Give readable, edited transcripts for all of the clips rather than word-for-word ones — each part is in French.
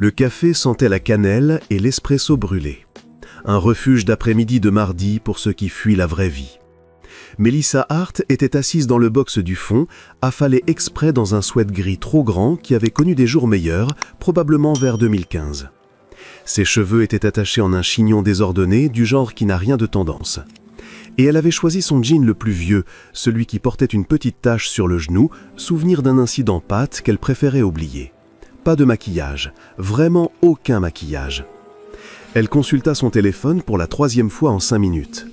Le café sentait la cannelle et l'espresso brûlé. Un refuge d'après-midi de mardi pour ceux qui fuient la vraie vie. Melissa Hart était assise dans le box du fond, affalée exprès dans un sweat gris trop grand qui avait connu des jours meilleurs, probablement vers 2015. Ses cheveux étaient attachés en un chignon désordonné du genre qui n'a rien de tendance. Et elle avait choisi son jean le plus vieux, celui qui portait une petite tache sur le genou, souvenir d'un incident pâte qu'elle préférait oublier. Pas de maquillage, vraiment aucun maquillage. Elle consulta son téléphone pour la 3e fois en 5 minutes.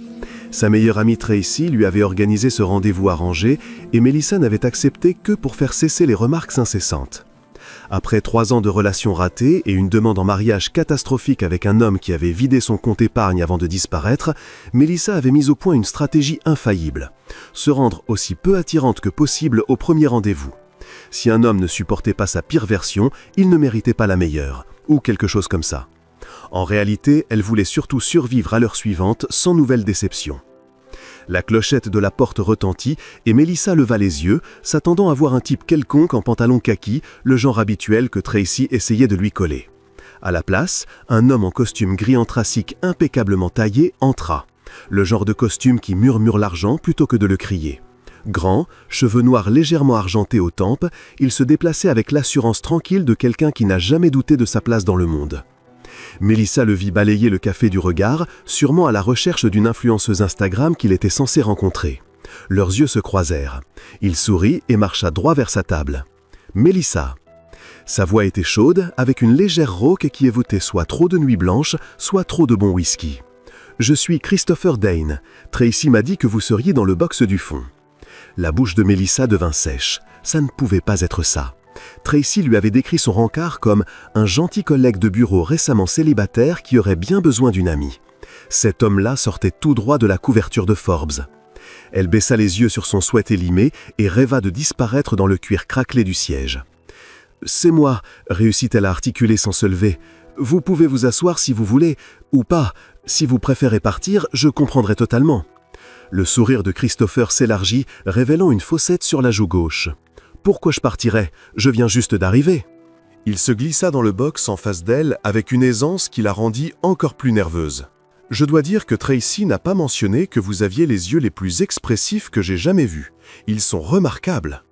Sa meilleure amie Tracy lui avait organisé ce rendez-vous arrangé et Melissa n'avait accepté que pour faire cesser les remarques incessantes. Après 3 ans de relations ratées et une demande en mariage catastrophique avec un homme qui avait vidé son compte épargne avant de disparaître, Melissa avait mis au point une stratégie infaillible. Se rendre aussi peu attirante que possible au premier rendez-vous. Si un homme ne supportait pas sa pire version, il ne méritait pas la meilleure, ou quelque chose comme ça. En réalité, elle voulait surtout survivre à l'heure suivante sans nouvelle déception. La clochette de la porte retentit et Melissa leva les yeux, s'attendant à voir un type quelconque en pantalon kaki, le genre habituel que Tracy essayait de lui coller. À la place, un homme en costume gris anthracite impeccablement taillé entra. Le genre de costume qui murmure l'argent plutôt que de le crier. Grand, cheveux noirs légèrement argentés aux tempes, il se déplaçait avec l'assurance tranquille de quelqu'un qui n'a jamais douté de sa place dans le monde. Melissa le vit balayer le café du regard, sûrement à la recherche d'une influenceuse Instagram qu'il était censé rencontrer. Leurs yeux se croisèrent. Il sourit et marcha droit vers sa table. « Melissa !» Sa voix était chaude, avec une légère rauque qui évoquait soit trop de nuit blanche, soit trop de bon whisky. « Je suis Christopher Dane. Tracy m'a dit que vous seriez dans le box du fond. » La bouche de Melissa devint sèche. Ça ne pouvait pas être ça. Tracy lui avait décrit son rencard comme un gentil collègue de bureau récemment célibataire qui aurait bien besoin d'une amie. Cet homme-là sortait tout droit de la couverture de Forbes. Elle baissa les yeux sur son sweat élimé et rêva de disparaître dans le cuir craquelé du siège. « C'est moi », réussit-elle à articuler sans se lever. « Vous pouvez vous asseoir si vous voulez, ou pas. Si vous préférez partir, je comprendrai totalement. » Le sourire de Christopher s'élargit, révélant une fossette sur la joue gauche. « Pourquoi je partirais? Je viens juste d'arriver. » Il se glissa dans le box en face d'elle avec une aisance qui la rendit encore plus nerveuse. « Je dois dire que Tracy n'a pas mentionné que vous aviez les yeux les plus expressifs que j'ai jamais vus. Ils sont remarquables. »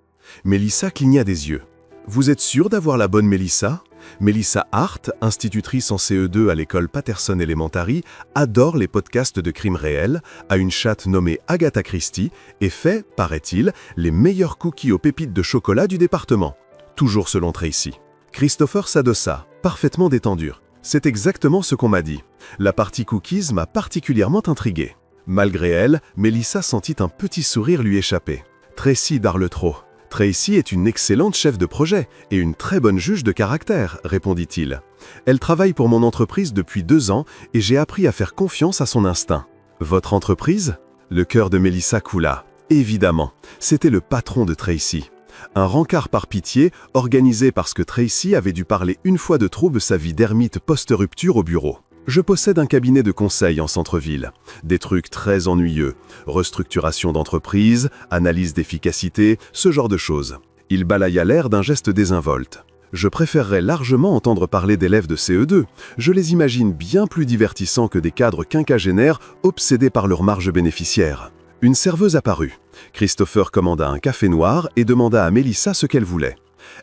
Melissa cligna des yeux. « Vous êtes sûre d'avoir la bonne Melissa ? Melissa Hart, institutrice en CE2 à l'école Patterson Elementary, adore les podcasts de crimes réels, a une chatte nommée Agatha Christie et fait, paraît-il, les meilleurs cookies aux pépites de chocolat du département. Toujours selon Tracy. Christopher s'adossa, parfaitement détendu. C'est exactement ce qu'on m'a dit. La partie cookies m'a particulièrement intrigué. Malgré elle, Melissa sentit un petit sourire lui échapper. Tracy darle trop. Tracy est une excellente chef de projet et une très bonne juge de caractère, répondit-il. Elle travaille pour mon entreprise depuis 2 ans et j'ai appris à faire confiance à son instinct. Votre entreprise ? Le cœur de Melissa coula. Évidemment, c'était le patron de Tracy. Un rencard par pitié, organisé parce que Tracy avait dû parler une fois de trop de sa vie d'ermite post-rupture au bureau. Je possède un cabinet de conseil en centre-ville. Des trucs très ennuyeux. Restructuration d'entreprise, analyse d'efficacité, ce genre de choses. Il balaya l'air d'un geste désinvolte. Je préférerais largement entendre parler d'élèves de CE2. Je les imagine bien plus divertissants que des cadres quinquagénaires obsédés par leur marge bénéficiaire. Une serveuse apparut. Christopher commanda un café noir et demanda à Melissa ce qu'elle voulait.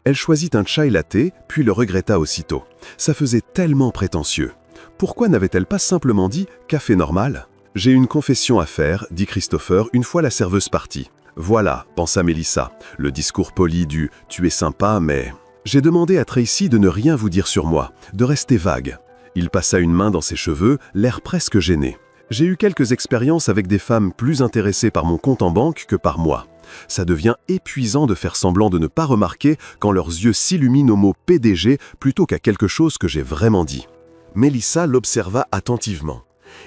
Elle choisit un chai latte, puis le regretta aussitôt. Ça faisait tellement prétentieux. Pourquoi n'avait-elle pas simplement dit « café normal » ? « J'ai une confession à faire, dit Christopher une fois la serveuse partie. Voilà, pensa Melissa, le discours poli du « tu es sympa, mais… » J'ai demandé à Tracy de ne rien vous dire sur moi, de rester vague. Il passa une main dans ses cheveux, l'air presque gêné. J'ai eu quelques expériences avec des femmes plus intéressées par mon compte en banque que par moi. Ça devient épuisant de faire semblant de ne pas remarquer quand leurs yeux s'illuminent au mot PDG plutôt qu'à quelque chose que j'ai vraiment dit. Melissa l'observa attentivement.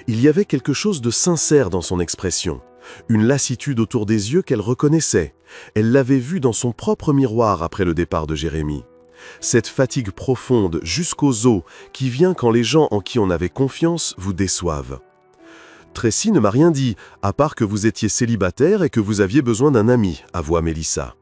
Il y avait quelque chose de sincère dans son expression, une lassitude autour des yeux qu'elle reconnaissait. Elle l'avait vue dans son propre miroir après le départ de Jérémy. Cette fatigue profonde jusqu'aux os qui vient quand les gens en qui on avait confiance vous déçoivent. Tracy ne m'a rien dit, à part que vous étiez célibataire et que vous aviez besoin d'un ami, avoua Melissa.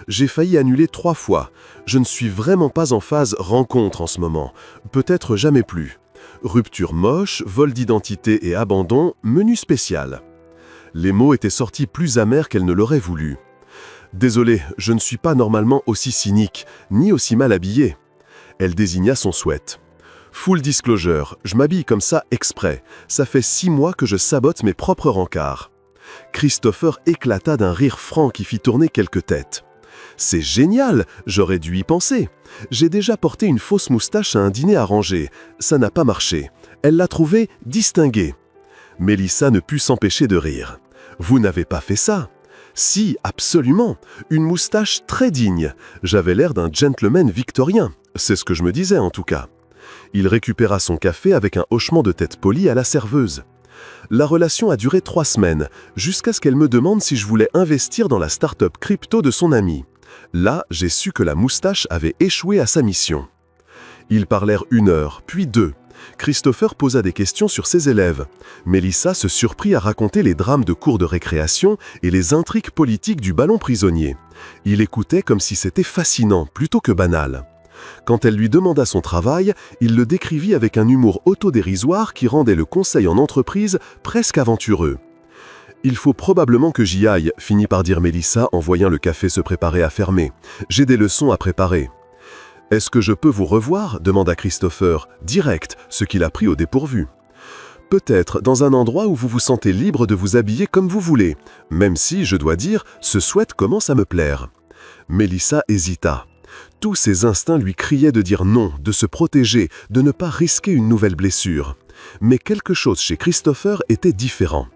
J'ai failli annuler 3 fois. Je ne suis vraiment pas en phase rencontre en ce moment. Peut-être jamais plus. Rupture moche, vol d'identité et abandon, menu spécial. » Les mots étaient sortis plus amers qu'elle ne l'aurait voulu. « Désolé, je ne suis pas normalement aussi cynique, ni aussi mal habillé. » Elle désigna son sweat. « Full disclosure, je m'habille comme ça exprès. Ça fait 6 mois que je sabote mes propres rencarts. » Christopher éclata d'un rire franc qui fit tourner quelques têtes. « C'est génial, j'aurais dû y penser. J'ai déjà porté une fausse moustache à un dîner arrangé. Ça n'a pas marché. Elle l'a trouvé distinguée. » Mélissa ne put s'empêcher de rire. « Vous n'avez pas fait ça ?» ?»« Si, absolument. Une moustache très digne. J'avais l'air d'un gentleman victorien. C'est ce que je me disais en tout cas. » Il récupéra son café avec un hochement de tête poli à la serveuse. La relation a duré 3 semaines, jusqu'à ce qu'elle me demande si je voulais investir dans la start-up crypto de son ami. Là, j'ai su que la moustache avait échoué à sa mission. Ils parlèrent 1 heure, puis 2. Christopher posa des questions sur ses élèves. Mélissa se surprit à raconter les drames de cours de récréation et les intrigues politiques du ballon prisonnier. Il écoutait comme si c'était fascinant, plutôt que banal. Quand elle lui demanda son travail, il le décrivit avec un humour autodérisoire qui rendait le conseil en entreprise presque aventureux. « Il faut probablement que j'y aille », finit par dire Mélissa en voyant le café se préparer à fermer. « J'ai des leçons à préparer. » « Est-ce que je peux vous revoir ?» demanda Christopher, direct, ce qui l'a pris au dépourvu. « Peut-être dans un endroit où vous vous sentez libre de vous habiller comme vous voulez, même si, je dois dire, ce sweat commence à me plaire. » Mélissa hésita. Tous ses instincts lui criaient de dire non, de se protéger, de ne pas risquer une nouvelle blessure. Mais quelque chose chez Christopher était différent.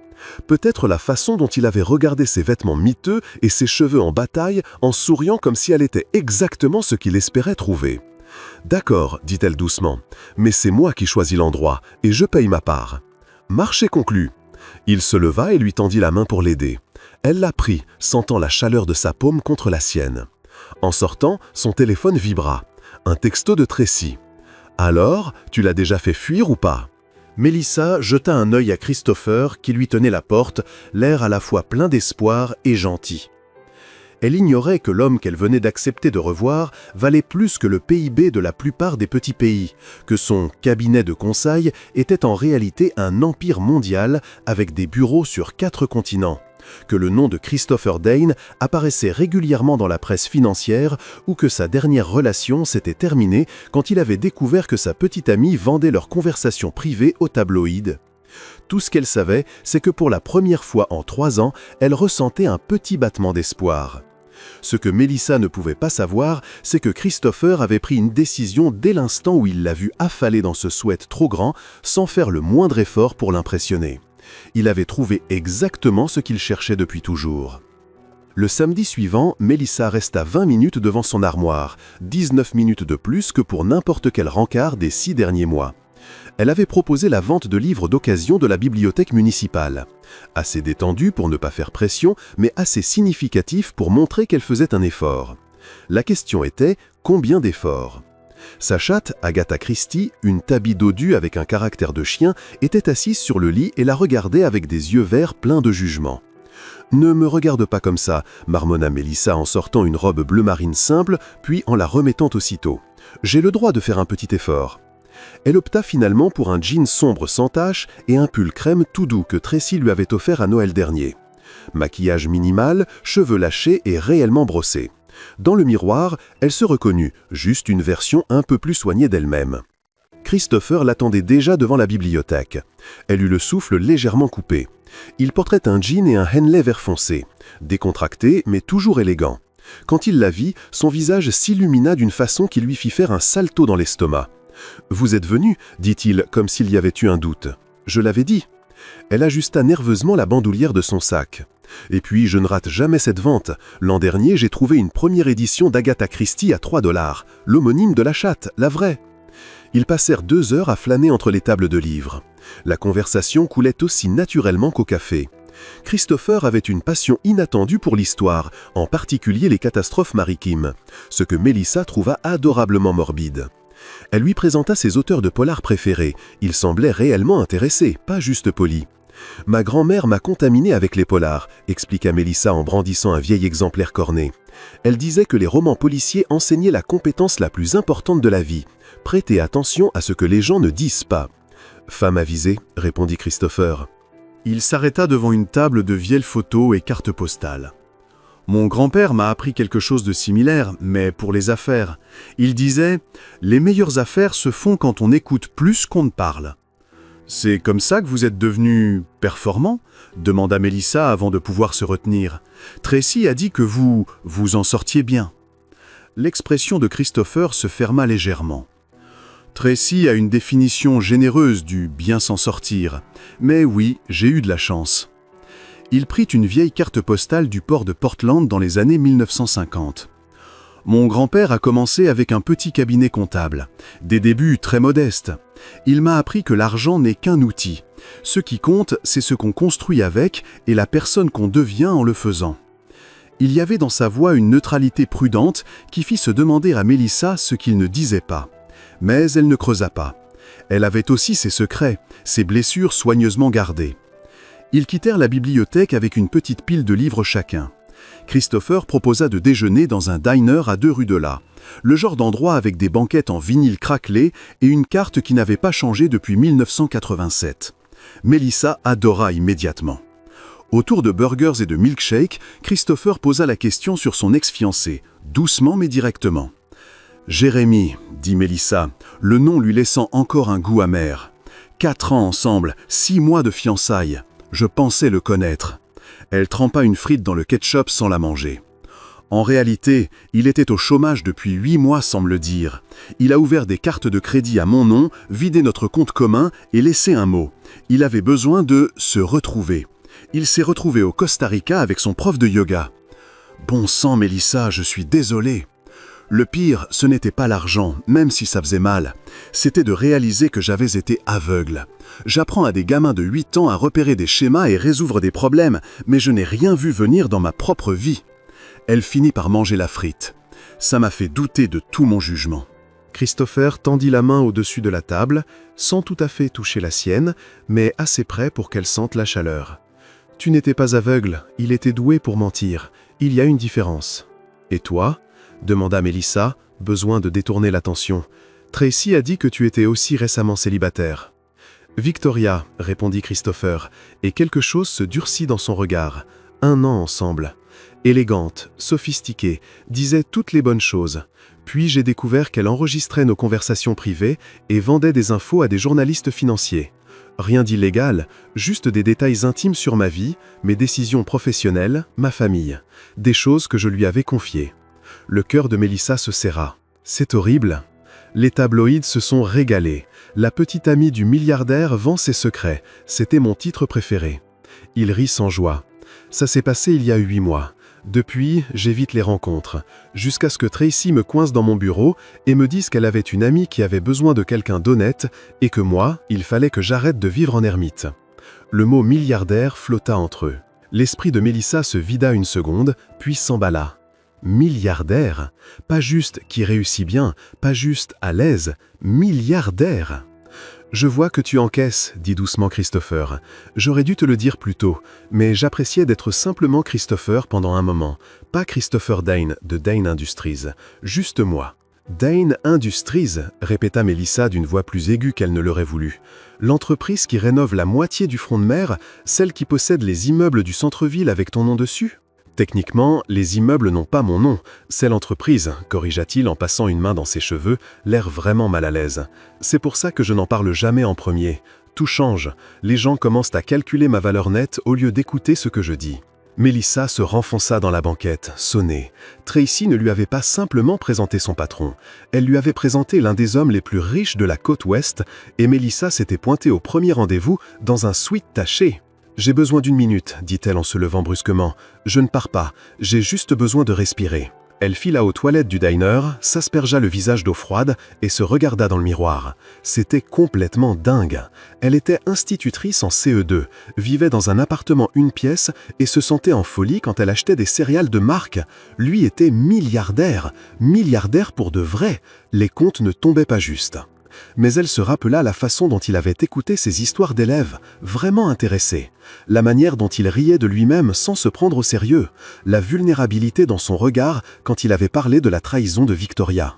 Peut-être la façon dont il avait regardé ses vêtements miteux et ses cheveux en bataille en souriant comme si elle était exactement ce qu'il espérait trouver. « D'accord, dit-elle doucement, mais c'est moi qui choisis l'endroit et je paye ma part. » Marché conclu. Il se leva et lui tendit la main pour l'aider. Elle la prit, sentant la chaleur de sa paume contre la sienne. En sortant, son téléphone vibra. Un texto de Tracy. « Alors, tu l'as déjà fait fuir ou pas ?» Mélissa jeta un œil à Christopher qui lui tenait la porte, l'air à la fois plein d'espoir et gentil. Elle ignorait que l'homme qu'elle venait d'accepter de revoir valait plus que le PIB de la plupart des petits pays, que son cabinet de conseil était en réalité un empire mondial avec des bureaux sur 4 continents, que le nom de Christopher Dane apparaissait régulièrement dans la presse financière ou que sa dernière relation s'était terminée quand il avait découvert que sa petite amie vendait leurs conversations privées aux tabloïds. Tout ce qu'elle savait, c'est que pour la première fois en 3 ans, elle ressentait un petit battement d'espoir. Ce que Mélissa ne pouvait pas savoir, c'est que Christopher avait pris une décision dès l'instant où il l'a vue affaler dans ce sweat trop grand, sans faire le moindre effort pour l'impressionner. Il avait trouvé exactement ce qu'il cherchait depuis toujours. Le samedi suivant, Mélissa resta 20 minutes devant son armoire, 19 minutes de plus que pour n'importe quel rencard des 6 derniers mois. Elle avait proposé la vente de livres d'occasion de la bibliothèque municipale. Assez détendu pour ne pas faire pression, mais assez significatif pour montrer qu'elle faisait un effort. La question était, combien d'efforts ? Sa chatte, Agatha Christie, une tabby dodue avec un caractère de chien, était assise sur le lit et la regardait avec des yeux verts pleins de jugement. « Ne me regarde pas comme ça », marmonna Mélissa en sortant une robe bleu marine simple, puis en la remettant aussitôt. « J'ai le droit de faire un petit effort. » Elle opta finalement pour un jean sombre sans tache et un pull crème tout doux que Tracy lui avait offert à Noël dernier. Maquillage minimal, cheveux lâchés et réellement brossés. Dans le miroir, elle se reconnut, juste une version un peu plus soignée d'elle-même. Christopher l'attendait déjà devant la bibliothèque. Elle eut le souffle légèrement coupé. Il portait un jean et un Henley vert foncé, décontracté mais toujours élégant. Quand il la vit, son visage s'illumina d'une façon qui lui fit faire un salto dans l'estomac. « Vous êtes venu ?» dit-il, comme s'il y avait eu un doute. « Je l'avais dit. » Elle ajusta nerveusement la bandoulière de son sac. « Et puis, je ne rate jamais cette vente. L'an dernier, j'ai trouvé une première édition d'Agatha Christie à 3 $, l'homonyme de la chatte, la vraie. » Ils passèrent 2 heures à flâner entre les tables de livres. La conversation coulait aussi naturellement qu'au café. Christopher avait une passion inattendue pour l'histoire, en particulier les catastrophes maritimes, ce que Mélissa trouva adorablement morbide. Elle lui présenta ses auteurs de polar préférés. Il semblait réellement intéressé, pas juste poli. Ma grand-mère m'a contaminé avec les polars, expliqua Mélissa en brandissant un vieil exemplaire corné. Elle disait que les romans policiers enseignaient la compétence la plus importante de la vie. Prêtez attention à ce que les gens ne disent pas. Femme avisée, répondit Christopher. Il s'arrêta devant une table de vieilles photos et cartes postales. Mon grand-père m'a appris quelque chose de similaire, mais pour les affaires. Il disait « Les meilleures affaires se font quand on écoute plus qu'on ne parle ». C'est comme ça que vous êtes devenu performant ? Demanda Mélissa avant de pouvoir se retenir. Tracy a dit que vous en sortiez bien. L'expression de Christopher se ferma légèrement. Tracy a une définition généreuse du bien s'en sortir. Mais oui, j'ai eu de la chance. Il prit une vieille carte postale du port de Portland dans les années 1950. Mon grand-père a commencé avec un petit cabinet comptable, des débuts très modestes. Il m'a appris que l'argent n'est qu'un outil. Ce qui compte, c'est ce qu'on construit avec et la personne qu'on devient en le faisant. Il y avait dans sa voix une neutralité prudente qui fit se demander à Mélissa ce qu'il ne disait pas. Mais elle ne creusa pas. Elle avait aussi ses secrets, ses blessures soigneusement gardées. Ils quittèrent la bibliothèque avec une petite pile de livres chacun. Christopher proposa de déjeuner dans un diner à 2 rues de là, le genre d'endroit avec des banquettes en vinyle craquelé et une carte qui n'avait pas changé depuis 1987. Mélissa adora immédiatement. Autour de burgers et de milkshakes, Christopher posa la question sur son ex-fiancé, doucement mais directement. « Jérémy », dit Mélissa, le nom lui laissant encore un goût amer. « 4 ans ensemble, 6 mois de fiançailles. Je pensais le connaître. » Elle trempa une frite dans le ketchup sans la manger. En réalité, il était au chômage depuis 8 mois, semble dire. Il a ouvert des cartes de crédit à mon nom, vidé notre compte commun et laissé un mot. Il avait besoin de se retrouver. Il s'est retrouvé au Costa Rica avec son prof de yoga. Bon sang, Mélissa, je suis désolé. Le pire, ce n'était pas l'argent, même si ça faisait mal. C'était de réaliser que j'avais été aveugle. J'apprends à des gamins de 8 ans à repérer des schémas et résoudre des problèmes, mais je n'ai rien vu venir dans ma propre vie. Elle finit par manger la frite. Ça m'a fait douter de tout mon jugement. Christopher tendit la main au-dessus de la table, sans tout à fait toucher la sienne, mais assez près pour qu'elle sente la chaleur. « Tu n'étais pas aveugle, il était doué pour mentir. Il y a une différence. »« Et toi ?» demanda Mélissa, besoin de détourner l'attention. « Tracy a dit que tu étais aussi récemment célibataire. »« Victoria, » répondit Christopher, et quelque chose se durcit dans son regard. 1 an ensemble. Élégante, sophistiquée, disait toutes les bonnes choses. Puis j'ai découvert qu'elle enregistrait nos conversations privées et vendait des infos à des journalistes financiers. Rien d'illégal, juste des détails intimes sur ma vie, mes décisions professionnelles, ma famille. Des choses que je lui avais confiées. Le cœur de Mélissa se serra. C'est horrible. Les tabloïds se sont régalés. La petite amie du milliardaire vend ses secrets. C'était mon titre préféré. Il rit sans joie. Ça s'est passé il y a 8 mois. Depuis, j'évite les rencontres, jusqu'à ce que Tracy me coince dans mon bureau et me dise qu'elle avait une amie qui avait besoin de quelqu'un d'honnête et que moi, il fallait que j'arrête de vivre en ermite. Le mot milliardaire flotta entre eux. L'esprit de Mélissa se vida une seconde, puis s'emballa. Milliardaire? Pas juste qui réussit bien, pas juste à l'aise, milliardaire. Je vois que tu encaisses, dit doucement Christopher. J'aurais dû te le dire plus tôt, mais j'appréciais d'être simplement Christopher pendant un moment. Pas Christopher Dane de Dane Industries, juste moi. Dane Industries, répéta Mélissa d'une voix plus aiguë qu'elle ne l'aurait voulu. L'entreprise qui rénove la moitié du front de mer, celle qui possède les immeubles du centre-ville avec ton nom dessus? Techniquement, les immeubles n'ont pas mon nom, c'est l'entreprise, corrigea-t-il en passant une main dans ses cheveux, l'air vraiment mal à l'aise. C'est pour ça que je n'en parle jamais en premier. Tout change, les gens commencent à calculer ma valeur nette au lieu d'écouter ce que je dis. Mélissa se renfonça dans la banquette, sonnée. Tracy ne lui avait pas simplement présenté son patron, elle lui avait présenté l'un des hommes les plus riches de la côte ouest, et Mélissa s'était pointée au premier rendez-vous dans un suite taché. « J'ai besoin d'1 minute, dit-elle en se levant brusquement. « Je ne pars pas, j'ai juste besoin de respirer. » Elle fila aux toilettes du diner, s'aspergea le visage d'eau froide et se regarda dans le miroir. C'était complètement dingue. Elle était institutrice en CE2, vivait dans un appartement 1 pièce et se sentait en folie quand elle achetait des céréales de marque. Lui était milliardaire, milliardaire pour de vrai. Les comptes ne tombaient pas juste. Mais elle se rappela la façon dont il avait écouté ses histoires d'élèves, vraiment intéressé, la manière dont il riait de lui-même sans se prendre au sérieux, la vulnérabilité dans son regard quand il avait parlé de la trahison de Victoria.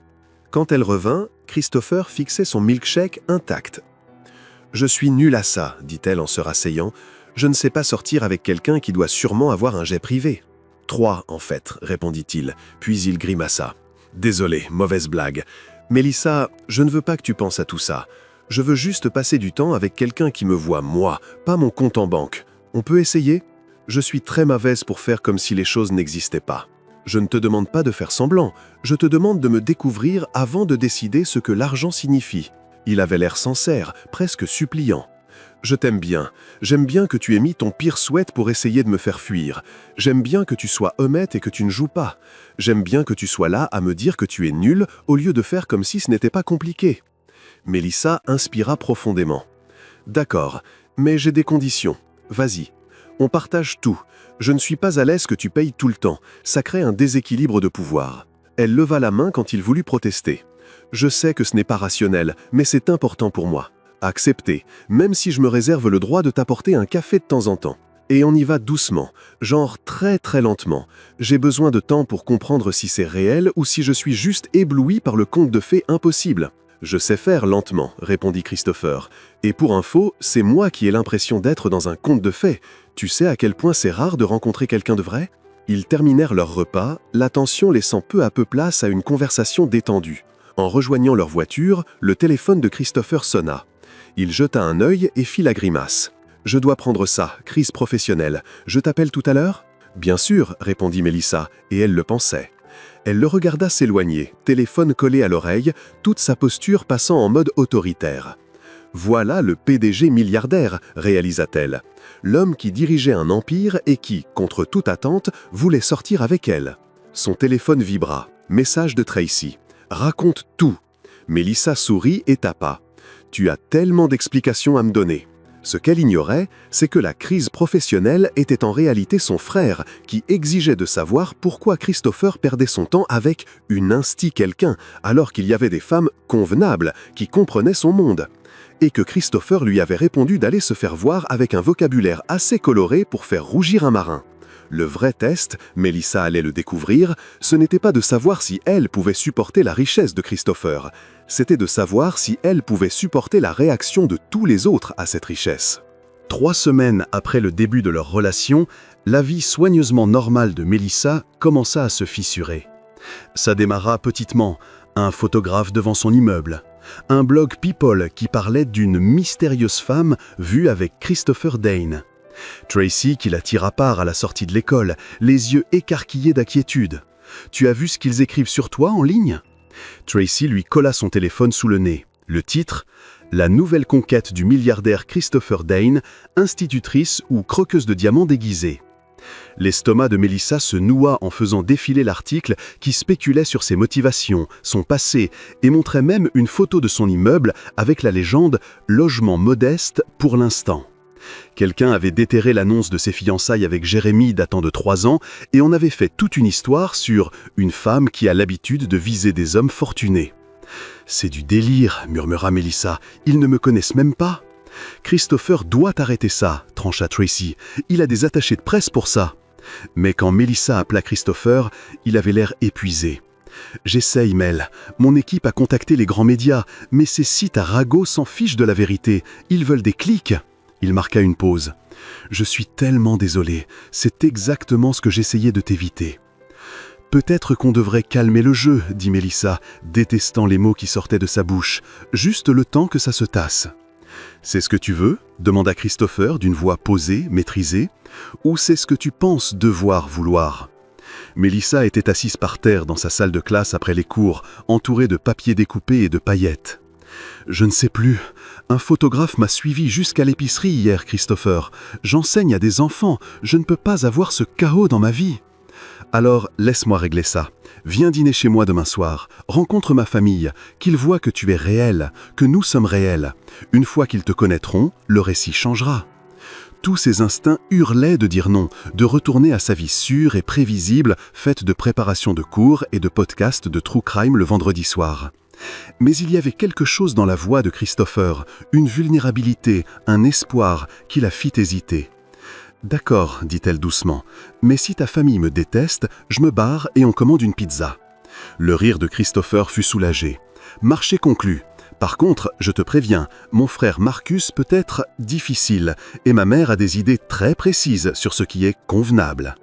Quand elle revint, Christopher fixait son milkshake intact. « Je suis nulle à ça, dit-elle en se rasseyant. Je ne sais pas sortir avec quelqu'un qui doit sûrement avoir un jet privé. »« 3, en fait, répondit-il, puis il grimaça. « Désolé, mauvaise blague. Mélissa, je ne veux pas que tu penses à tout ça. Je veux juste passer du temps avec quelqu'un qui me voit moi, pas mon compte en banque. On peut essayer ? Je suis très mauvaise pour faire comme si les choses n'existaient pas. Je ne te demande pas de faire semblant, je te demande de me découvrir avant de décider ce que l'argent signifie. » Il avait l'air sincère, presque suppliant. « Je t'aime bien. J'aime bien que tu aies mis ton pire souhait pour essayer de me faire fuir. J'aime bien que tu sois honnête et que tu ne joues pas. J'aime bien que tu sois là à me dire que tu es nul au lieu de faire comme si ce n'était pas compliqué. » Mélissa inspira profondément. « D'accord, mais j'ai des conditions. Vas-y. On partage tout. Je ne suis pas à l'aise que tu payes tout le temps. Ça crée un déséquilibre de pouvoir. » Elle leva la main quand il voulut protester. « Je sais que ce n'est pas rationnel, mais c'est important pour moi. Accepter, même si je me réserve le droit de t'apporter un café de temps en temps. Et on y va doucement, genre très très lentement. J'ai besoin de temps pour comprendre si c'est réel ou si je suis juste ébloui par le conte de fées impossible. » « Je sais faire lentement, répondit Christopher. Et pour info, c'est moi qui ai l'impression d'être dans un conte de fées. Tu sais à quel point c'est rare de rencontrer quelqu'un de vrai ? » Ils terminèrent leur repas, l'attention laissant peu à peu place à une conversation détendue. En rejoignant leur voiture, le téléphone de Christopher sonna. Il jeta un œil et fit la grimace. « Je dois prendre ça, crise professionnelle. Je t'appelle tout à l'heure ?»« Bien sûr, répondit Mélissa, et elle le pensait. » Elle le regarda s'éloigner, téléphone collé à l'oreille, toute sa posture passant en mode autoritaire. « Voilà le PDG milliardaire, réalisa-t-elle. L'homme qui dirigeait un empire et qui, contre toute attente, voulait sortir avec elle. » Son téléphone vibra. Message de Tracy. « Raconte tout. » Mélissa sourit et tapa. « Tu as tellement d'explications à me donner. » Ce qu'elle ignorait, c'est que la crise professionnelle était en réalité son frère qui exigeait de savoir pourquoi Christopher perdait son temps avec une instit quelqu'un alors qu'il y avait des femmes convenables qui comprenaient son monde. Et que Christopher lui avait répondu d'aller se faire voir avec un vocabulaire assez coloré pour faire rougir un marin. Le vrai test, Mélissa allait le découvrir, ce n'était pas de savoir si elle pouvait supporter la richesse de Christopher, c'était de savoir si elle pouvait supporter la réaction de tous les autres à cette richesse. 3 semaines après le début de leur relation, la vie soigneusement normale de Mélissa commença à se fissurer. Ça démarra petitement, un photographe devant son immeuble, un blog People qui parlait d'une mystérieuse femme vue avec Christopher Dane. Tracy qui la tire à part à la sortie de l'école, les yeux écarquillés d'inquiétude. « Tu as vu ce qu'ils écrivent sur toi en ligne ?» Tracy lui colla son téléphone sous le nez. Le titre « La nouvelle conquête du milliardaire Christopher Dane, institutrice ou croqueuse de diamants déguisée ». L'estomac de Mélissa se noua en faisant défiler l'article qui spéculait sur ses motivations, son passé, et montrait même une photo de son immeuble avec la légende « Logement modeste pour l'instant ». Quelqu'un avait déterré l'annonce de ses fiançailles avec Jérémy datant de 3 ans et on avait fait toute une histoire sur une femme qui a l'habitude de viser des hommes fortunés. « C'est du délire, » murmura Mélissa. « Ils ne me connaissent même pas. »« Christopher doit arrêter ça, » trancha Tracy. « Il a des attachés de presse pour ça. » Mais quand Mélissa appela Christopher, il avait l'air épuisé. « J'essaye, Mel. Mon équipe a contacté les grands médias, mais ces sites à ragots s'en fichent de la vérité. Ils veulent des clics. » Il marqua une pause. « Je suis tellement désolé. C'est exactement ce que j'essayais de t'éviter. »« Peut-être qu'on devrait calmer le jeu, » dit Mélissa, détestant les mots qui sortaient de sa bouche. « Juste le temps que ça se tasse. »« C'est ce que tu veux ?» demanda Christopher d'une voix posée, maîtrisée. « Ou c'est ce que tu penses devoir vouloir ?» Mélissa était assise par terre dans sa salle de classe après les cours, entourée de papiers découpés et de paillettes. « Je ne sais plus. Un photographe m'a suivi jusqu'à l'épicerie hier, Christopher. J'enseigne à des enfants. Je ne peux pas avoir ce chaos dans ma vie. » « Alors, laisse-moi régler ça. Viens dîner chez moi demain soir. Rencontre ma famille. Qu'ils voient que tu es réel, que nous sommes réels. Une fois qu'ils te connaîtront, le récit changera. » Tous ses instincts hurlaient de dire non, de retourner à sa vie sûre et prévisible, faite de préparation de cours et de podcasts de true crime le vendredi soir. Mais il y avait quelque chose dans la voix de Christopher, une vulnérabilité, un espoir qui la fit hésiter. « D'accord, dit-elle doucement, mais si ta famille me déteste, je me barre et on commande une pizza. » Le rire de Christopher fut soulagé. « Marché conclu. Par contre, je te préviens, mon frère Marcus peut être difficile et ma mère a des idées très précises sur ce qui est convenable. »«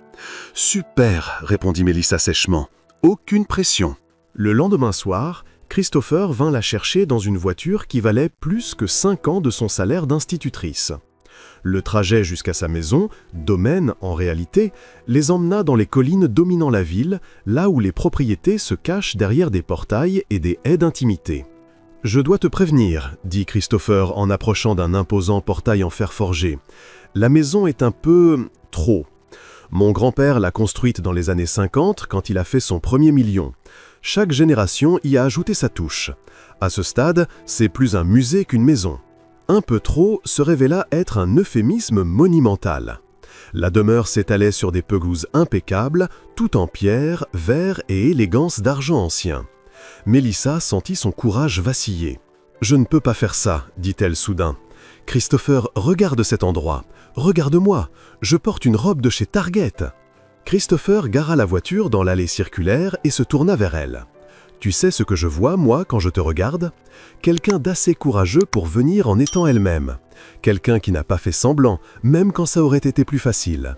Super, répondit Mélissa sèchement. Aucune pression. » Le lendemain soir, Christopher vint la chercher dans une voiture qui valait plus que 5 ans de son salaire d'institutrice. Le trajet jusqu'à sa maison, domaine en réalité, les emmena dans les collines dominant la ville, là où les propriétés se cachent derrière des portails et des haies d'intimité. « Je dois te prévenir, dit Christopher en approchant d'un imposant portail en fer forgé. La maison est un peu trop. Mon grand-père l'a construite dans les années 50 quand il a fait son premier million. Chaque génération y a ajouté sa touche. À ce stade, c'est plus un musée qu'une maison. Un peu trop se révéla être un euphémisme monumental. La demeure s'étalait sur des pelouses impeccables, tout en pierre, verre et élégance d'argent ancien. Mélissa sentit son courage vaciller. « Je ne peux pas faire ça, dit-elle soudain. Christopher, regarde cet endroit. Regarde-moi, je porte une robe de chez Target. » Christopher gara la voiture dans l'allée circulaire et se tourna vers elle. « Tu sais ce que je vois, moi, quand je te regarde? Quelqu'un d'assez courageux pour venir en étant elle-même. Quelqu'un qui n'a pas fait semblant, même quand ça aurait été plus facile. »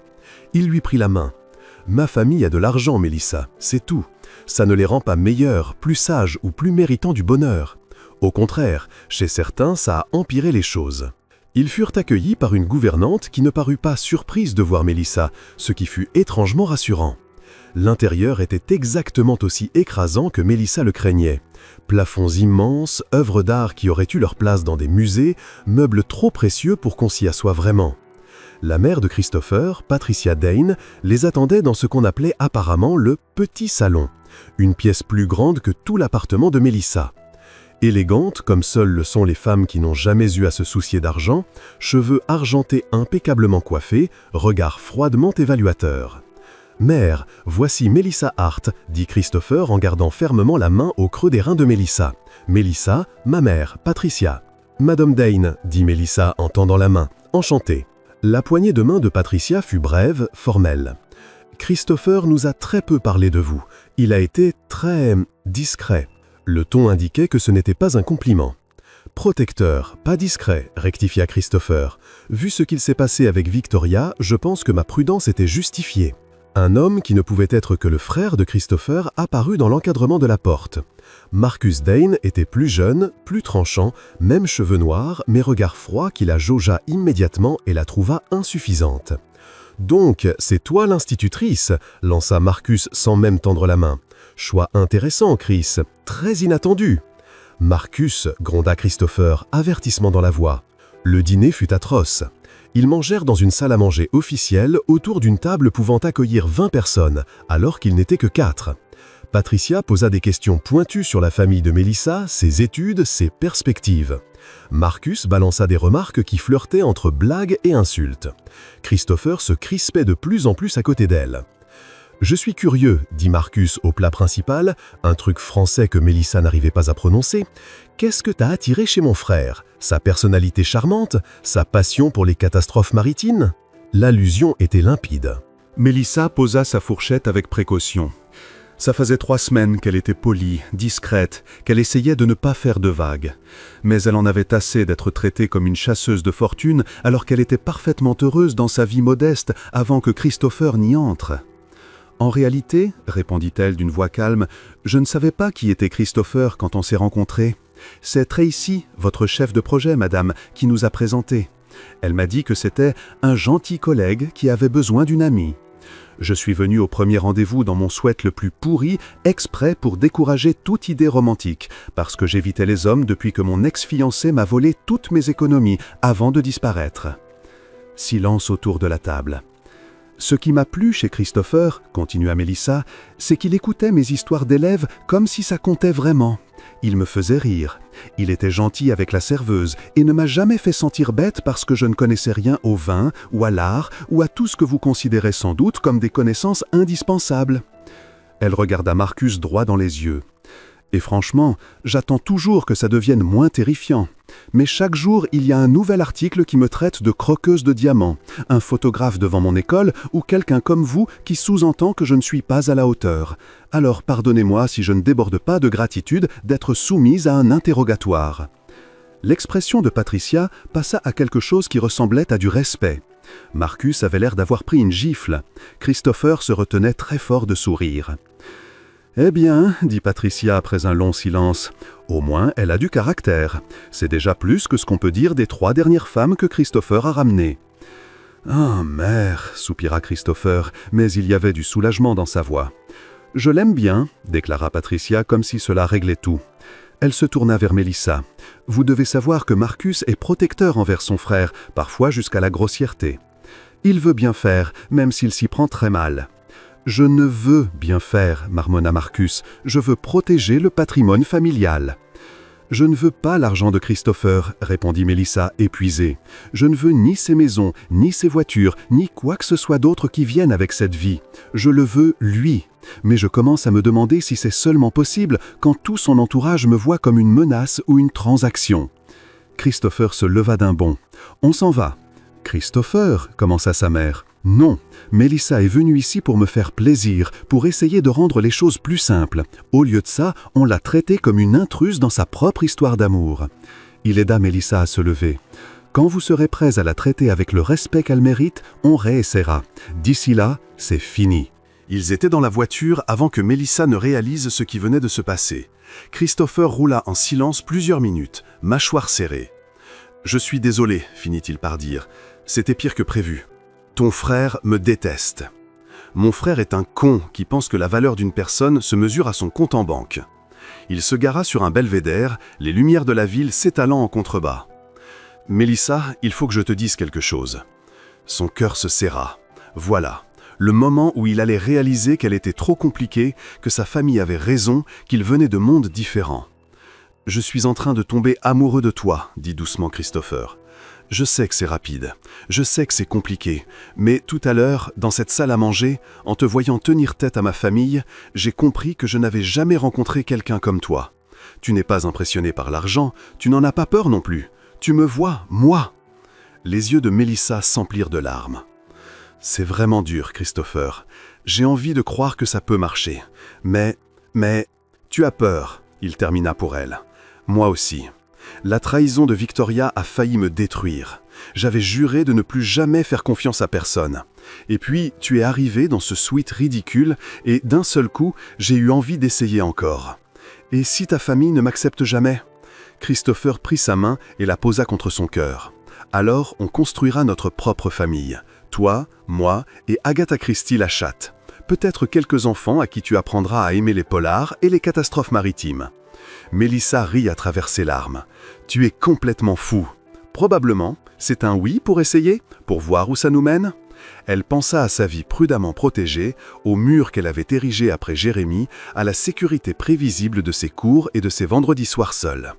Il lui prit la main. « Ma famille a de l'argent, Mélissa, c'est tout. Ça ne les rend pas meilleurs, plus sages ou plus méritants du bonheur. Au contraire, chez certains, ça a empiré les choses. » Ils furent accueillis par une gouvernante qui ne parut pas surprise de voir Mélissa, ce qui fut étrangement rassurant. L'intérieur était exactement aussi écrasant que Mélissa le craignait. Plafonds immenses, œuvres d'art qui auraient eu leur place dans des musées, meubles trop précieux pour qu'on s'y assoie vraiment. La mère de Christopher, Patricia Dane, les attendait dans ce qu'on appelait apparemment le « petit salon », une pièce plus grande que tout l'appartement de Mélissa. Élégante, comme seules le sont les femmes qui n'ont jamais eu à se soucier d'argent, cheveux argentés impeccablement coiffés, regard froidement évaluateur. « Mère, voici Mélissa Hart, dit Christopher en gardant fermement la main au creux des reins de Mélissa. Mélissa, ma mère, Patricia. Madame Dane, dit Mélissa en tendant la main, enchantée. La poignée de main de Patricia fut brève, formelle. Christopher nous a très peu parlé de vous. Il a été très discret. Le ton indiquait que ce n'était pas un compliment. « Protecteur, pas discret », rectifia Christopher. « Vu ce qu'il s'est passé avec Victoria, je pense que ma prudence était justifiée. » Un homme qui ne pouvait être que le frère de Christopher apparut dans l'encadrement de la porte. Marcus Dane était plus jeune, plus tranchant, même cheveux noirs, mais regard froid qui la jaugea immédiatement et la trouva insuffisante. « Donc, c'est toi l'institutrice » lança Marcus sans même tendre la main. « Choix intéressant, Chris, très inattendu. » Marcus, gronda Christopher, avertissement dans la voix. Le dîner fut atroce. Ils mangèrent dans une salle à manger officielle autour d'une table pouvant accueillir 20 personnes, alors qu'ils n'étaient que 4. Patricia posa des questions pointues sur la famille de Mélissa, ses études, ses perspectives. Marcus balança des remarques qui flirtaient entre blagues et insultes. Christopher se crispait de plus en plus à côté d'elle. « Je suis curieux, dit Marcus au plat principal, un truc français que Mélissa n'arrivait pas à prononcer. Qu'est-ce que t'as attiré chez mon frère? Sa personnalité charmante? Sa passion pour les catastrophes maritimes ?» L'allusion était limpide. Mélissa posa sa fourchette avec précaution. Ça faisait 3 semaines qu'elle était polie, discrète, qu'elle essayait de ne pas faire de vagues. Mais elle en avait assez d'être traitée comme une chasseuse de fortune alors qu'elle était parfaitement heureuse dans sa vie modeste avant que Christopher n'y entre. « En réalité, répondit-elle d'une voix calme, je ne savais pas qui était Christopher quand on s'est rencontrés. C'est Tracy, votre chef de projet, madame, qui nous a présentés. Elle m'a dit que c'était un gentil collègue qui avait besoin d'une amie. Je suis venu au premier rendez-vous dans mon sweat le plus pourri, exprès pour décourager toute idée romantique, parce que j'évitais les hommes depuis que mon ex-fiancé m'a volé toutes mes économies avant de disparaître. » Silence autour de la table. « Ce qui m'a plu chez Christopher, continua Mélissa, c'est qu'il écoutait mes histoires d'élèves comme si ça comptait vraiment. Il me faisait rire. Il était gentil avec la serveuse et ne m'a jamais fait sentir bête parce que je ne connaissais rien au vin ou à l'art ou à tout ce que vous considérez sans doute comme des connaissances indispensables. » Elle regarda Marcus droit dans les yeux. Et franchement, j'attends toujours que ça devienne moins terrifiant. Mais chaque jour, il y a un nouvel article qui me traite de croqueuse de diamants, un photographe devant mon école ou quelqu'un comme vous qui sous-entend que je ne suis pas à la hauteur. Alors pardonnez-moi si je ne déborde pas de gratitude d'être soumise à un interrogatoire. L'expression de Patricia passa à quelque chose qui ressemblait à du respect. Marcus avait l'air d'avoir pris une gifle. Christopher se retenait très fort de sourire. « Eh bien, dit Patricia après un long silence, au moins elle a du caractère. C'est déjà plus que ce qu'on peut dire des 3 dernières femmes que Christopher a ramenées. »« Ah, mère, soupira Christopher, mais il y avait du soulagement dans sa voix. « Je l'aime bien, déclara Patricia comme si cela réglait tout. Elle se tourna vers Mélissa. « Vous devez savoir que Marcus est protecteur envers son frère, parfois jusqu'à la grossièreté. Il veut bien faire, même s'il s'y prend très mal. »« Je ne veux bien faire, marmonna Marcus, je veux protéger le patrimoine familial. »« Je ne veux pas l'argent de Christopher, répondit Mélissa, épuisée. Je ne veux ni ses maisons, ni ses voitures, ni quoi que ce soit d'autre qui vienne avec cette vie. Je le veux, lui. Mais je commence à me demander si c'est seulement possible quand tout son entourage me voit comme une menace ou une transaction. » Christopher se leva d'un bond. « On s'en va. »« Christopher, commença sa mère. « Non, Mélissa est venue ici pour me faire plaisir, pour essayer de rendre les choses plus simples. Au lieu de ça, on l'a traitée comme une intruse dans sa propre histoire d'amour. » Il aida Mélissa à se lever. « Quand vous serez prêts à la traiter avec le respect qu'elle mérite, on réessaiera. D'ici là, c'est fini. » Ils étaient dans la voiture avant que Mélissa ne réalise ce qui venait de se passer. Christopher roula en silence plusieurs minutes, mâchoire serrée. « Je suis désolé, finit-il par dire. C'était pire que prévu. Ton frère me déteste. Mon frère est un con qui pense que la valeur d'une personne se mesure à son compte en banque. » Il se gara sur un belvédère, les lumières de la ville s'étalant en contrebas. « Mélissa, il faut que je te dise quelque chose. » Son cœur se serra. Voilà. Le moment où il allait réaliser qu'elle était trop compliquée, que sa famille avait raison, qu'ils venaient de mondes différents. « Je suis en train de tomber amoureux de toi, » dit doucement Christopher. « Je sais que c'est rapide, je sais que c'est compliqué, mais tout à l'heure, dans cette salle à manger, en te voyant tenir tête à ma famille, j'ai compris que je n'avais jamais rencontré quelqu'un comme toi. Tu n'es pas impressionné par l'argent, tu n'en as pas peur non plus. Tu me vois, moi !» Les yeux de Mélissa s'emplirent de larmes. « C'est vraiment dur, Christopher. J'ai envie de croire que ça peut marcher. Mais, tu as peur, » il termina pour elle. « Moi aussi. La trahison de Victoria a failli me détruire. J'avais juré de ne plus jamais faire confiance à personne. Et puis, tu es arrivé dans ce suite ridicule et d'un seul coup, j'ai eu envie d'essayer encore. Et si ta famille ne m'accepte jamais ?» Christopher prit sa main et la posa contre son cœur. « Alors, on construira notre propre famille. Toi, moi et Agatha Christie la chatte. Peut-être quelques enfants à qui tu apprendras à aimer les polars et les catastrophes maritimes. » Mélissa rit à travers ses larmes. « Tu es complètement fou. Probablement, c'est un oui pour essayer, pour voir où ça nous mène ?» Elle pensa à sa vie prudemment protégée, au mur qu'elle avait érigé après Jérémie, à la sécurité prévisible de ses cours et de ses vendredis soirs seuls.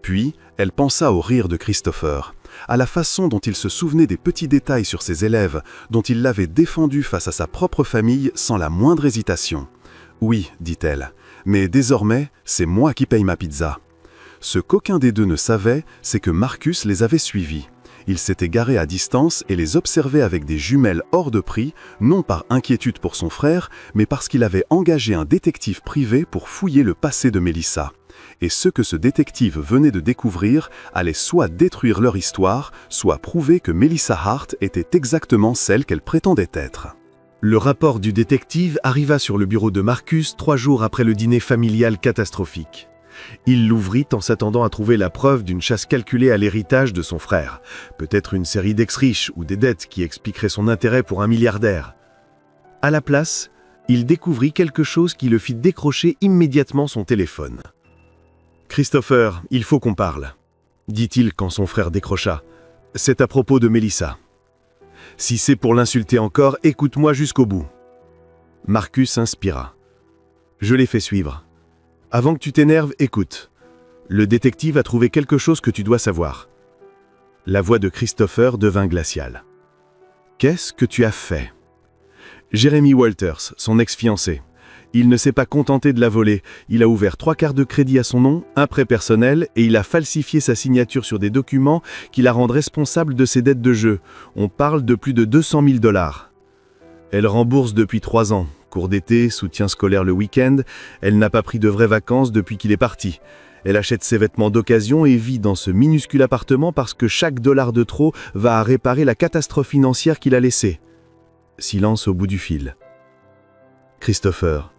Puis, elle pensa au rire de Christopher, à la façon dont il se souvenait des petits détails sur ses élèves, dont il l'avait défendu face à sa propre famille sans la moindre hésitation. « Oui, dit-elle, mais désormais, c'est moi qui paye ma pizza. » Ce qu'aucun des deux ne savait, c'est que Marcus les avait suivis. Il s'était garé à distance et les observait avec des jumelles hors de prix, non par inquiétude pour son frère, mais parce qu'il avait engagé un détective privé pour fouiller le passé de Mélissa. Et ce que ce détective venait de découvrir allait soit détruire leur histoire, soit prouver que Mélissa Hart était exactement celle qu'elle prétendait être. Le rapport du détective arriva sur le bureau de Marcus 3 jours après le dîner familial catastrophique. Il l'ouvrit en s'attendant à trouver la preuve d'une chasse calculée à l'héritage de son frère, peut-être une série d'ex-riches ou des dettes qui expliqueraient son intérêt pour un milliardaire. À la place, il découvrit quelque chose qui le fit décrocher immédiatement son téléphone. « Christopher, il faut qu'on parle, » dit-il quand son frère décrocha. « C'est à propos de Mélissa. Si c'est pour l'insulter encore, écoute-moi jusqu'au bout. » Marcus inspira. « Je l'ai fait suivre. Avant que tu t'énerves, écoute. Le détective a trouvé quelque chose que tu dois savoir. » La voix de Christopher devint glaciale. « Qu'est-ce que tu as fait ?» Jeremy Walters, son ex-fiancé. Il ne s'est pas contenté de la voler. Il a ouvert 3 cartes de crédit à son nom, un prêt personnel, et il a falsifié sa signature sur des documents qui la rendent responsable de ses dettes de jeu. On parle de plus de 200 000 $. Elle rembourse depuis 3 ans. Cours d'été, soutien scolaire le week-end. Elle n'a pas pris de vraies vacances depuis qu'il est parti. Elle achète ses vêtements d'occasion et vit dans ce minuscule appartement parce que chaque dollar de trop va à réparer la catastrophe financière qu'il a laissée. Silence au bout du fil. Christopher.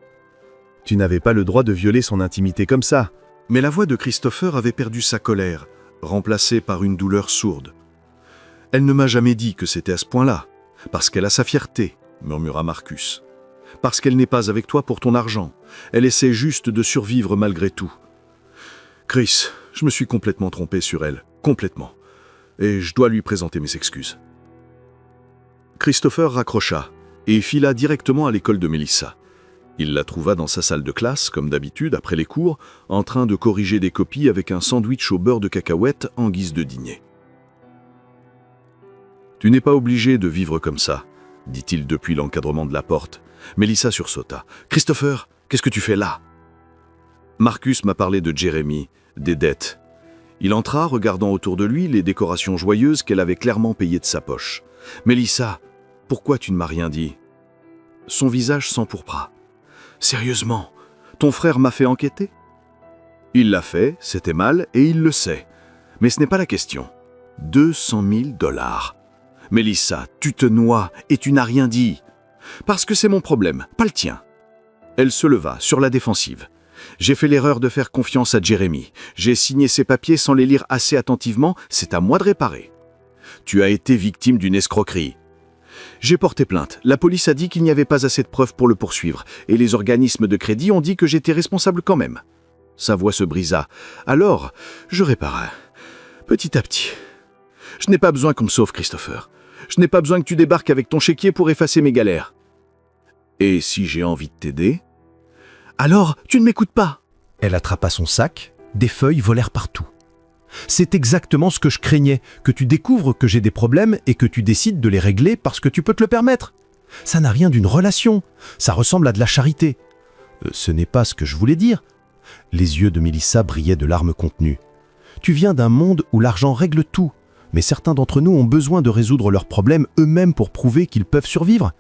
Tu n'avais pas le droit de violer son intimité comme ça. Mais la voix de Christopher avait perdu sa colère, remplacée par une douleur sourde. Elle ne m'a jamais dit que c'était à ce point-là, parce qu'elle a sa fierté, murmura Marcus. Parce qu'elle n'est pas avec toi pour ton argent. Elle essaie juste de survivre malgré tout. Chris, je me suis complètement trompé sur elle, complètement. Et je dois lui présenter mes excuses. Christopher raccrocha et fila directement à l'école de Melissa. Il la trouva dans sa salle de classe, comme d'habitude, après les cours, en train de corriger des copies avec un sandwich au beurre de cacahuète en guise de dîner. « Tu n'es pas obligé de vivre comme ça », dit-il depuis l'encadrement de la porte. Melissa sursauta. « Christopher, qu'est-ce que tu fais là ?» Marcus m'a parlé de Jeremy, des dettes. Il entra, regardant autour de lui les décorations joyeuses qu'elle avait clairement payées de sa poche. « Melissa, pourquoi tu ne m'as rien dit ?» Son visage s'empourpra. « Sérieusement, ton frère m'a fait enquêter ?» Il l'a fait, c'était mal, et il le sait. Mais ce n'est pas la question. 200 000 $. Melissa, tu te noies et tu n'as rien dit. Parce que c'est mon problème, pas le tien. Elle se leva, sur la défensive. J'ai fait l'erreur de faire confiance à Jeremy. J'ai signé ses papiers sans les lire assez attentivement, c'est à moi de réparer. Tu as été victime d'une escroquerie. J'ai porté plainte. La police a dit qu'il n'y avait pas assez de preuves pour le poursuivre, et les organismes de crédit ont dit que j'étais responsable quand même. Sa voix se brisa. Alors, je réparais. Petit à petit. Je n'ai pas besoin qu'on me sauve, Christopher. Je n'ai pas besoin que tu débarques avec ton chéquier pour effacer mes galères. Et si j'ai envie de t'aider? Alors, tu ne m'écoutes pas. Elle attrapa son sac, des feuilles volèrent partout. C'est exactement ce que je craignais, que tu découvres que j'ai des problèmes et que tu décides de les régler parce que tu peux te le permettre. Ça n'a rien d'une relation, ça ressemble à de la charité. Ce n'est pas ce que je voulais dire. Les yeux de Melissa brillaient de larmes contenues. Tu viens d'un monde où l'argent règle tout, mais certains d'entre nous ont besoin de résoudre leurs problèmes eux-mêmes pour prouver qu'ils peuvent survivre.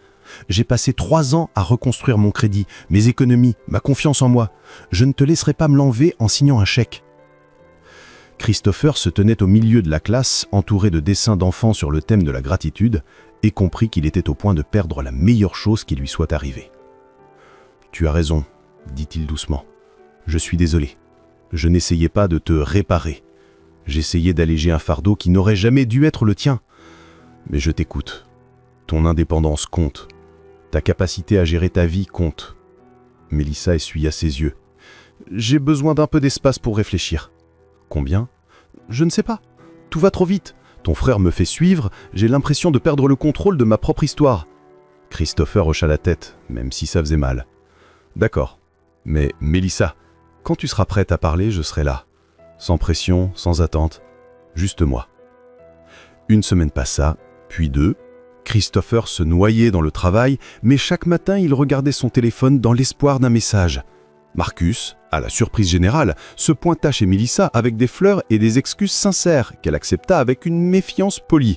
J'ai passé 3 ans à reconstruire mon crédit, mes économies, ma confiance en moi. Je ne te laisserai pas me l'enlever en signant un chèque. Christopher se tenait au milieu de la classe, entouré de dessins d'enfants sur le thème de la gratitude, et comprit qu'il était au point de perdre la meilleure chose qui lui soit arrivée. « Tu as raison, » dit-il doucement. « Je suis désolé. Je n'essayais pas de te réparer. J'essayais d'alléger un fardeau qui n'aurait jamais dû être le tien. Mais je t'écoute. Ton indépendance compte. Ta capacité à gérer ta vie compte. » Melissa essuya ses yeux. « J'ai besoin d'un peu d'espace pour réfléchir. » Combien? Je ne sais pas. Tout va trop vite. Ton frère me fait suivre, j'ai l'impression de perdre le contrôle de ma propre histoire. Christopher hocha la tête, même si ça faisait mal. D'accord. Mais Melissa, quand tu seras prête à parler, je serai là. Sans pression, sans attente. Juste moi. 1 semaine passa, puis 2. Christopher se noyait dans le travail, mais chaque matin, il regardait son téléphone dans l'espoir d'un message. Marcus, à la surprise générale, se pointa chez Melissa avec des fleurs et des excuses sincères qu'elle accepta avec une méfiance polie.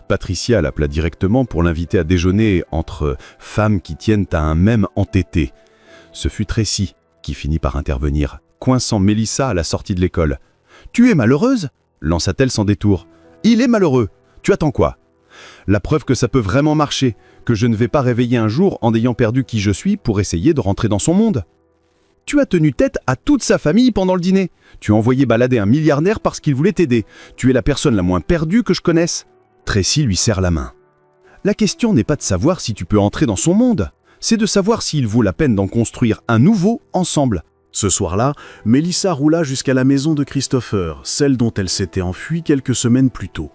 Patricia l'appela directement pour l'inviter à déjeuner entre femmes qui tiennent à un même entêté. Ce fut Tracy qui finit par intervenir, coinçant Melissa à la sortie de l'école. « Tu es malheureuse ?» lança-t-elle sans détour. « Il est malheureux. Tu attends quoi ? La preuve que ça peut vraiment marcher, que je ne vais pas réveiller un jour en ayant perdu qui je suis pour essayer de rentrer dans son monde. » Tu as tenu tête à toute sa famille pendant le dîner. Tu as envoyé balader un milliardaire parce qu'il voulait t'aider. Tu es la personne la moins perdue que je connaisse. Tracy lui serre la main. La question n'est pas de savoir si tu peux entrer dans son monde. C'est de savoir s'il vaut la peine d'en construire un nouveau ensemble. Ce soir-là, Melissa roula jusqu'à la maison de Christopher, celle dont elle s'était enfuie quelques semaines plus tôt.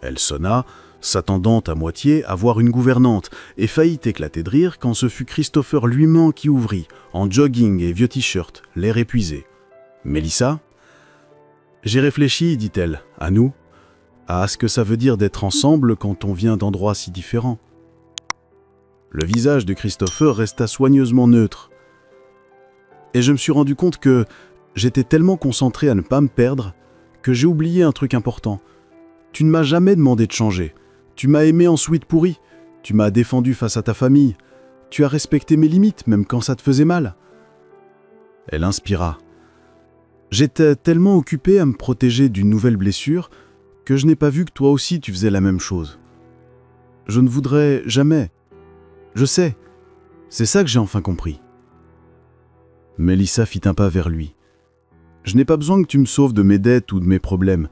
Elle sonna, s'attendant à moitié à voir une gouvernante, et faillit éclater de rire quand ce fut Christopher lui-même qui ouvrit, en jogging et vieux t-shirt, l'air épuisé. « Melissa ?»« J'ai réfléchi, dit-elle, à nous, à ce que ça veut dire d'être ensemble quand on vient d'endroits si différents. » Le visage de Christopher resta soigneusement neutre, Et je me suis rendu compte que j'étais tellement concentré à ne pas me perdre que j'ai oublié un truc important. Tu ne m'as jamais demandé de changer. Tu m'as aimé en sweat pourri. Tu m'as défendu face à ta famille. Tu as respecté mes limites, même quand ça te faisait mal. Elle inspira. J'étais tellement occupé à me protéger d'une nouvelle blessure que je n'ai pas vu que toi aussi tu faisais la même chose. Je ne voudrais jamais. Je sais. C'est ça que j'ai enfin compris. Mélissa fit un pas vers lui. Je n'ai pas besoin que tu me sauves de mes dettes ou de mes problèmes,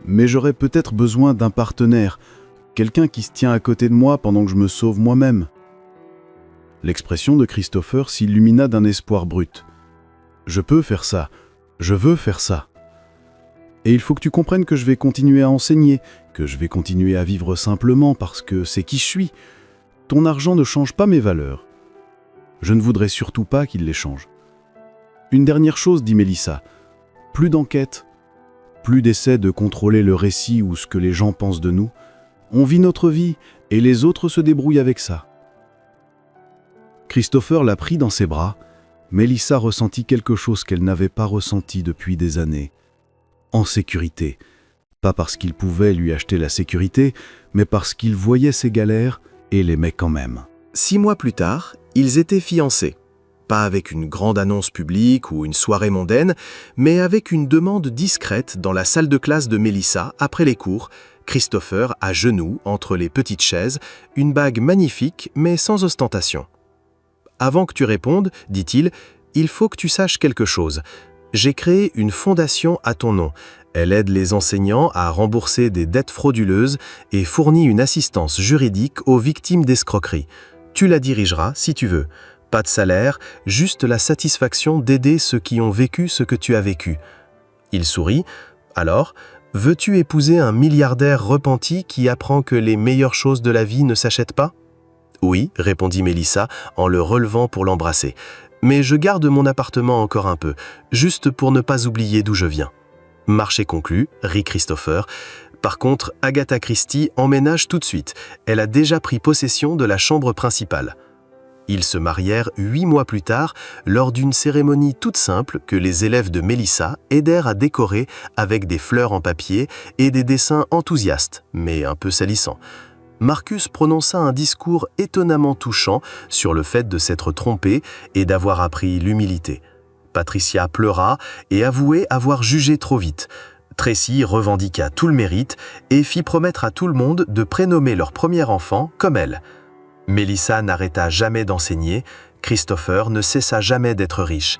mais j'aurais peut-être besoin d'un partenaire, quelqu'un qui se tient à côté de moi pendant que je me sauve moi-même. L'expression de Christopher s'illumina d'un espoir brut. Je peux faire ça. Je veux faire ça. Et il faut que tu comprennes que je vais continuer à enseigner, que je vais continuer à vivre simplement parce que c'est qui je suis. Ton argent ne change pas mes valeurs. Je ne voudrais surtout pas qu'il les change. Une dernière chose, dit Mélissa. Plus d'enquête, plus d'essais de contrôler le récit ou ce que les gens pensent de nous. On vit notre vie et les autres se débrouillent avec ça. Christopher la prit dans ses bras. Mélissa ressentit quelque chose qu'elle n'avait pas ressenti depuis des années. En sécurité. Pas parce qu'il pouvait lui acheter la sécurité, mais parce qu'il voyait ses galères et l'aimait quand même. 6 mois plus tard, ils étaient fiancés. Pas avec une grande annonce publique ou une soirée mondaine, mais avec une demande discrète dans la salle de classe de Mélissa après les cours, Christopher à genoux entre les petites chaises, une bague magnifique mais sans ostentation. « Avant que tu répondes, dit-il, il faut que tu saches quelque chose. J'ai créé une fondation à ton nom. Elle aide les enseignants à rembourser des dettes frauduleuses et fournit une assistance juridique aux victimes d'escroqueries. Tu la dirigeras si tu veux. Pas de salaire, juste la satisfaction d'aider ceux qui ont vécu ce que tu as vécu. » Il sourit. « Alors, veux-tu épouser un milliardaire repenti qui apprend que les meilleures choses de la vie ne s'achètent pas ?»« Oui, répondit Mélissa en le relevant pour l'embrasser. Mais je garde mon appartement encore un peu, juste pour ne pas oublier d'où je viens. » Marché conclu, rit Christopher. Par contre, Agatha Christie emménage tout de suite. Elle a déjà pris possession de la chambre principale. Ils se marièrent 8 mois plus tard lors d'une cérémonie toute simple que les élèves de Mélissa aidèrent à décorer avec des fleurs en papier et des dessins enthousiastes, mais un peu salissants. Marcus prononça un discours étonnamment touchant sur le fait de s'être trompé et d'avoir appris l'humilité. Patricia pleura et avouait avoir jugé trop vite. Tracy revendiqua tout le mérite et fit promettre à tout le monde de prénommer leur premier enfant comme elle. Mélissa n'arrêta jamais d'enseigner, Christopher ne cessa jamais d'être riche.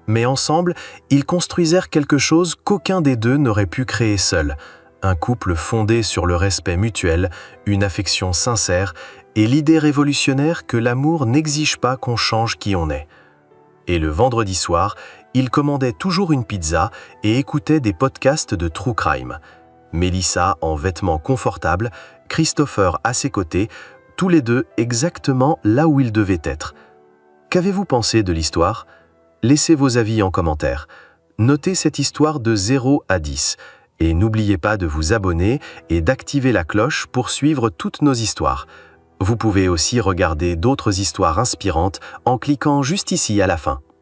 Mais ensemble, ils construisèrent quelque chose qu'aucun des deux n'aurait pu créer seul. Un couple fondé sur le respect mutuel, une affection sincère et l'idée révolutionnaire que l'amour n'exige pas qu'on change qui on est. Et le vendredi soir, ils commandaient toujours une pizza et écoutaient des podcasts de true crime. Mélissa en vêtements confortables, Christopher à ses côtés, tous les deux exactement là où ils devaient être. Qu'avez-vous pensé de l'histoire ? Laissez vos avis en commentaire. Notez cette histoire de 0 à 10. Et n'oubliez pas de vous abonner et d'activer la cloche pour suivre toutes nos histoires. Vous pouvez aussi regarder d'autres histoires inspirantes en cliquant juste ici à la fin.